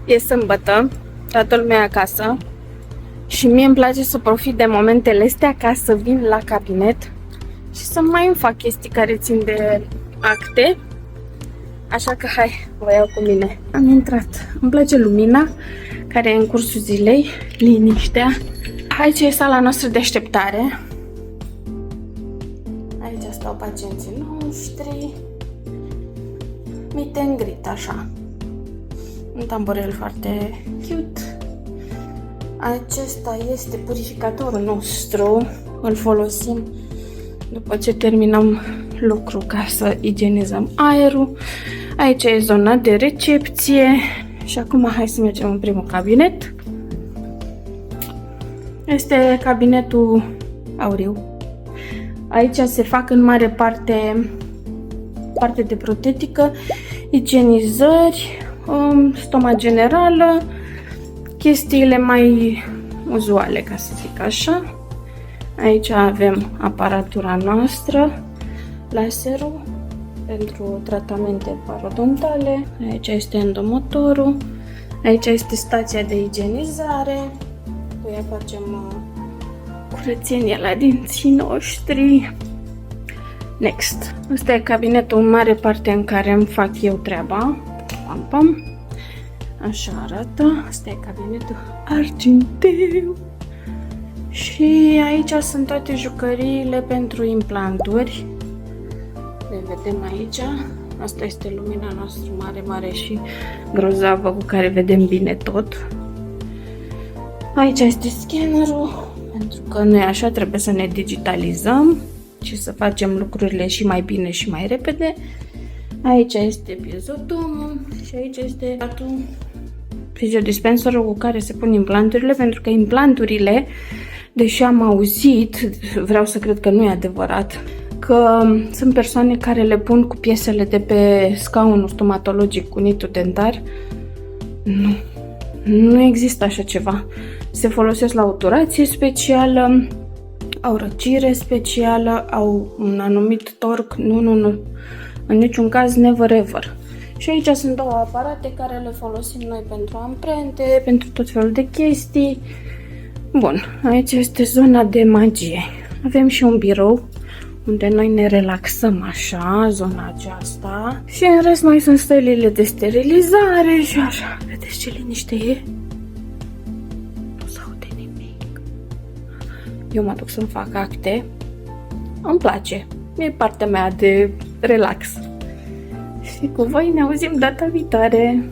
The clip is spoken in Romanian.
E sâmbătă, toată lumea e acasă și mie îmi place să profit de momentele astea ca să vin la cabinet și să mai îmi fac chestii care țin de acte. Așa că hai, vă iau cu mine. Am intrat. Îmi place lumina care e în cursul zilei, liniștea. Aici e sala noastră de așteptare. Aici stau pacienții noștri. Meet and greet, așa. Un tamburel foarte cute. Acesta este purificatorul nostru. Îl folosim după ce terminăm lucru ca să igienizăm aerul. Aici e zona de recepție. Și acum hai să mergem în primul cabinet. Este cabinetul auriu. Aici se fac în mare parte de protetică, igienizări, stoma generală, chestiile mai uzuale, ca să zic așa. Aici avem aparatura noastră, laserul pentru tratamente parodontale. Aici este endomotorul. Aici este stația de igienizare. Cu ea facem curățenie la dinții noștri. Next. Asta e cabinetul în mare parte în care îmi fac eu treaba. Pam, pam. Așa arată. Asta e cabinetul arginteu. Și aici sunt toate jucăriile pentru implanturi. Le vedem aici. Asta este lumina noastră mare, mare și grozavă cu care vedem bine tot. Aici este scannerul, pentru că noi așa trebuie să ne digitalizăm și să facem lucrurile și mai bine și mai repede. Aici este piezotomul și aici este fiziodispenserul cu care se pun implanturile, pentru că implanturile, deși am auzit, vreau să cred că nu e adevărat, că sunt persoane care le pun cu piesele de pe scaunul stomatologic cu nitul dentar. Nu există așa ceva. Se folosesc la obturație specială, au răcire specială, au un anumit torc. Nu. În niciun caz, never ever. Și aici sunt două aparate care le folosim noi pentru amprente, pentru tot felul de chestii. Bun, aici este zona de magie. Avem și un birou unde noi ne relaxăm așa, zona aceasta. Și în rest mai sunt stălile de sterilizare și așa. Vedeți ce liniște e? Nu se aude nimic. Eu mă duc să-mi fac acte. Îmi place. E partea mea de relax. Și cu voi ne auzim data viitoare.